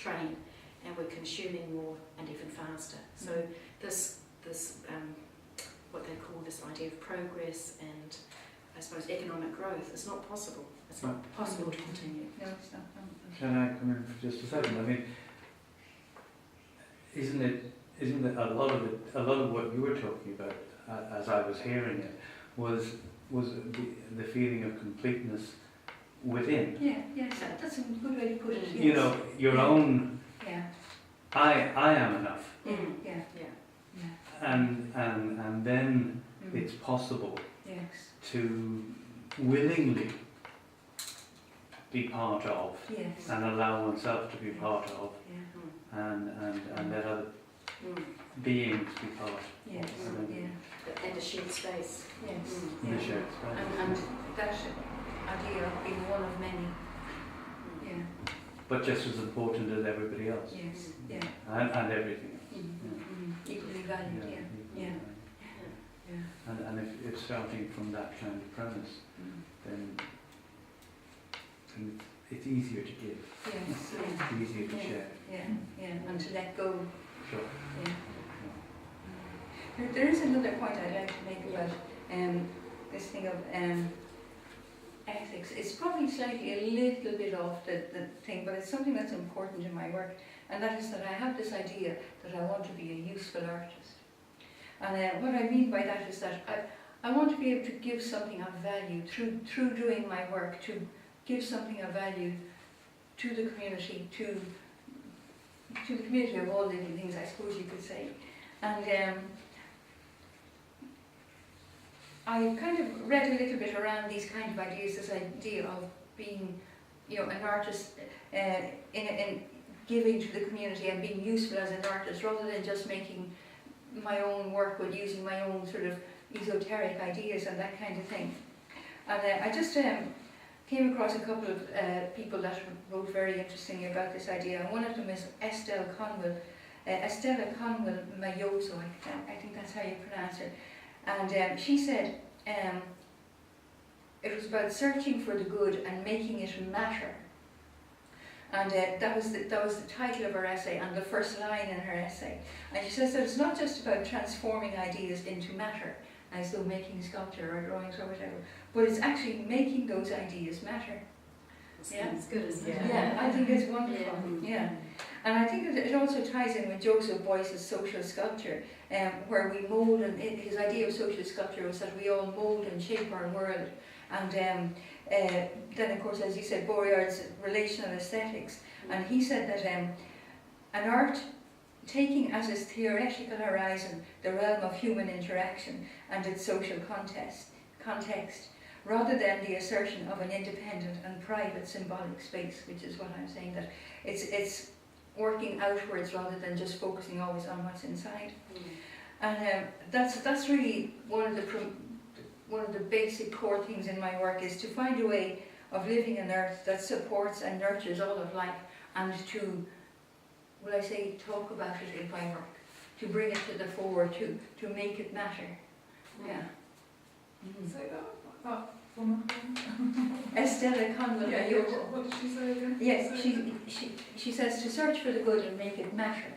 train, and we're consuming more and even faster. So this what they call this idea of progress and I suppose economic growth is not possible. It's not possible to continue. No, it's not. Can I come in for just a second? I mean, isn't it a lot of what you were talking about, as I was hearing it, was the feeling of completeness within. Yeah, yes, that's a good way to put it. Yes. You know, your own. Yeah. I am enough. Yeah. And then it's possible Yes. to willingly be part of Yes. and allow oneself to be part of Yeah. and let other beings be part Yes. of Yeah. And a shared space. Yes. the Yeah. shared space. And that idea of being one of many. Yeah. But just as important as everybody else. Yes. Yeah. And everything else. Equally valued. Yeah. Yeah. And if starting from that kind of premise, then it's easier to give. Yes. It's easier to share. Yeah. And to let go. Sure. Yeah. There is another point I'd like to make about this thing of ethics. It's probably slightly a little bit off the thing, but it's something that's important in my work, and that is that I have this idea that I want to be a useful artist. And what I mean by that is that I want to be able to give something of value through doing my work, to give something of value to the community, to the community of all living things, I suppose you could say. And I kind of read a little bit around these kind of ideas, this idea of being, an artist in giving to the community and being useful as an artist, rather than just making my own work with using my own sort of esoteric ideas and that kind of thing. And I just came across a couple of people that wrote very interestingly about this idea, and one of them is Estella Conwell Mayoso, I think that's how you pronounce it. And she said it was about searching for the good and making it matter. And that was the title of her essay and the first line in her essay. And she says that it's not just about transforming ideas into matter, as though making sculpture or drawings or whatever, but it's actually making those ideas matter. It's good, isn't it? Yeah, I think it's wonderful. Yeah. And I think that it also ties in with Joseph Beuys's social sculpture, where we mould, and his idea of social sculpture was that we all mould and shape our world. And then, of course, as you said, Baudrillard's relational aesthetics, and he said that an art taking as its theoretical horizon the realm of human interaction and its social context, rather than the assertion of an independent and private symbolic space, which is what I'm saying, that it's working outwards rather than just focusing always on what's inside. And that's really one of the basic core things in my work, is to find a way of living on earth that supports and nurtures all of life, and to, will I say, talk about it in my work, to bring it to the fore, to make it matter. Yeah. Say that woman. Estella Conwell. Yeah, what did she say again? Yes, she says to search for the good and make it matter.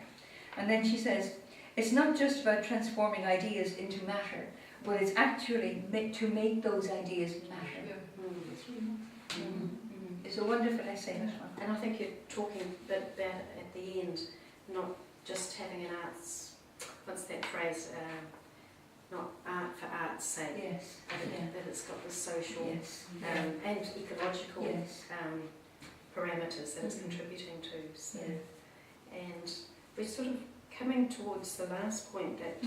And then she says, it's not just about transforming ideas into matter, but it's actually to make those ideas matter. Yeah. It's a wonderful essay, that one. And I think you're talking about at the end, not just having an arts, what's that phrase, not art for art's sake, Yes. that it's got the social Yes. and ecological Yes. parameters that it's contributing to. So, Yeah. and we're sort of coming towards the last point that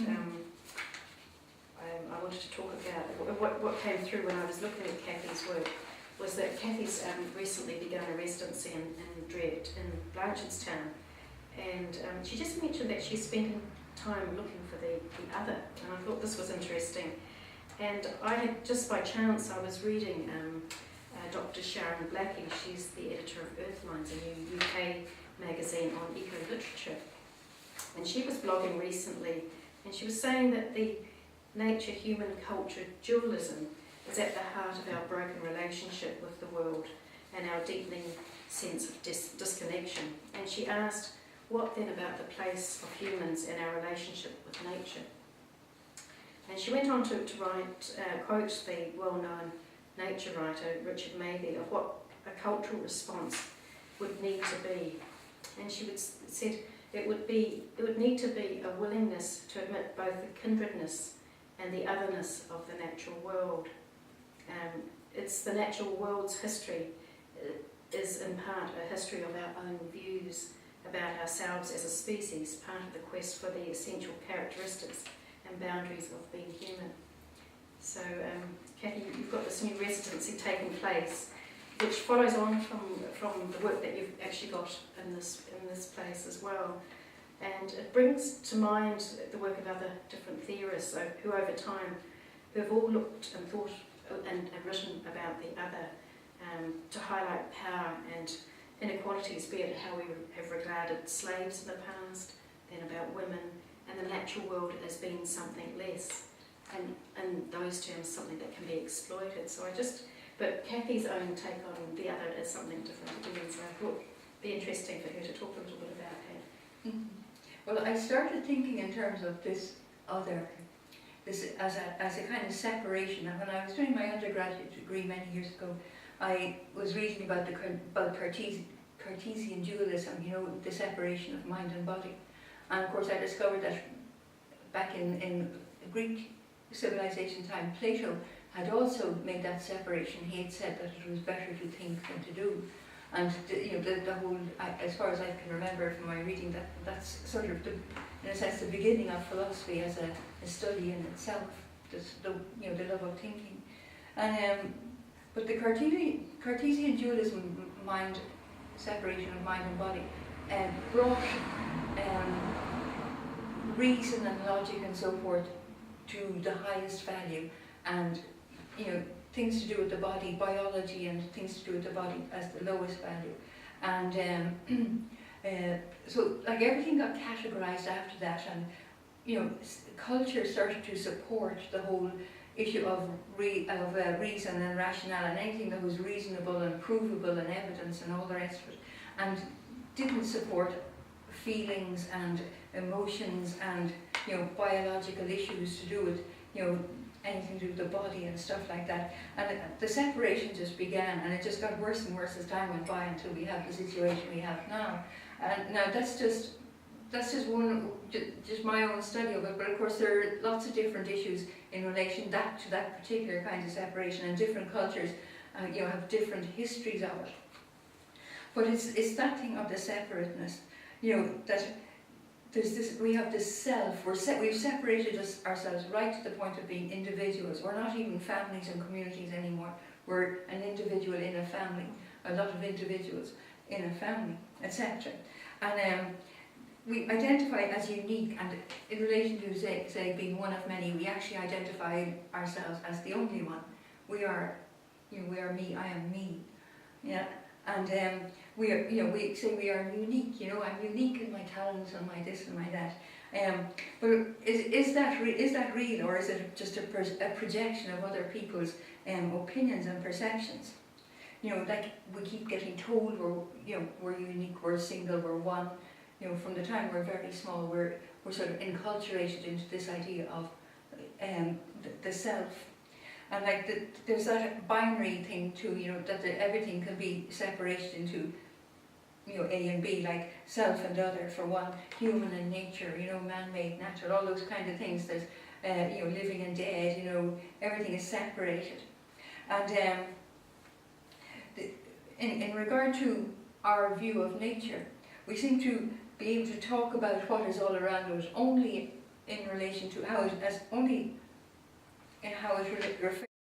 I wanted to talk about. What came through when I was looking at Cathy's work was that Cathy's recently begun a residency in Blanchardstown, and she just mentioned that she's spending time looking for the other, and I thought this was interesting. And I had, just by chance, I was reading Dr. Sharon Blackie. She's the editor of Earthlines, a new UK magazine on eco-literature, and she was blogging recently, and she was saying that the nature-human-culture dualism is at the heart of our broken relationship with the world and our deepening sense of disconnection. And she asked, what then about the place of humans in our relationship with nature? And she went on to write, quote the well-known nature writer Richard Maybe of what a cultural response would need to be. And she said it would need to be a willingness to admit both the kindredness and the otherness of the natural world. It's the natural world's history is in part a history of our own views about ourselves as a species, part of the quest for the essential characteristics and boundaries of being human. So, Cathy, you've got this new residency taking place, which follows on from the work that you've actually got in this place as well. And it brings to mind the work of other different theorists who over time, who have all looked and thought and written about the other to highlight power and inequalities, be it how we have regarded slaves in the past, then about women, and the natural world as being something less, and in those terms something that can be exploited. But Cathy's own take on the other is something different again, so I thought it'd be interesting for her to talk a little bit about that. Mm-hmm. Well, I started thinking in terms of this other, this as a kind of separation. And when I was doing my undergraduate degree many years ago, I was reading about Cartesian dualism, you know, the separation of mind and body. And of course I discovered that back in Greek civilization time, Plato had also made that separation. He had said that it was better to think than to do. And the whole, as far as I can remember from my reading, that's sort of, in a sense, the beginning of philosophy as a study in itself, the love of thinking. And but the Cartesian dualism, separation of mind and body, brought reason and logic and so forth to the highest value, and things to do with the body, biology, and things to do with the body as the lowest value. And so like everything got categorized after that, and culture started to support the whole issue of reason and rationale, and anything that was reasonable and provable and evidence and all the rest of it, and didn't support feelings and emotions and biological issues to do with anything to do with the body and stuff like that. And the separation just began, and it just got worse and worse as time went by until we have the situation we have now. And now that's just my own study of it, but of course there are lots of different issues in relation to that particular kind of separation, and different cultures have different histories of it. But it's that thing of the separateness, that there's this, we have this self, we've separated ourselves right to the point of being individuals. We're not even families and communities anymore. We're an individual in a family, a lot of individuals in a family, etc. And we identify as unique, and in relation to say being one of many, we actually identify ourselves as the only one. We are me, I am me. Yeah. And we say we are unique. I'm unique in my talents and my this and my that. But is that real, or is it just a projection of other people's opinions and perceptions? Like we keep getting told we're unique, we're single, we're one. From the time we're very small, we're sort of enculturated into this idea of the self. And like there's that binary thing too, that everything can be separated into, A and B, like self and other for one, human and nature, man-made, natural, all those kind of things. There's, living and dead, everything is separated. And in regard to our view of nature, we seem to be able to talk about what is all around us only in relation to how it refers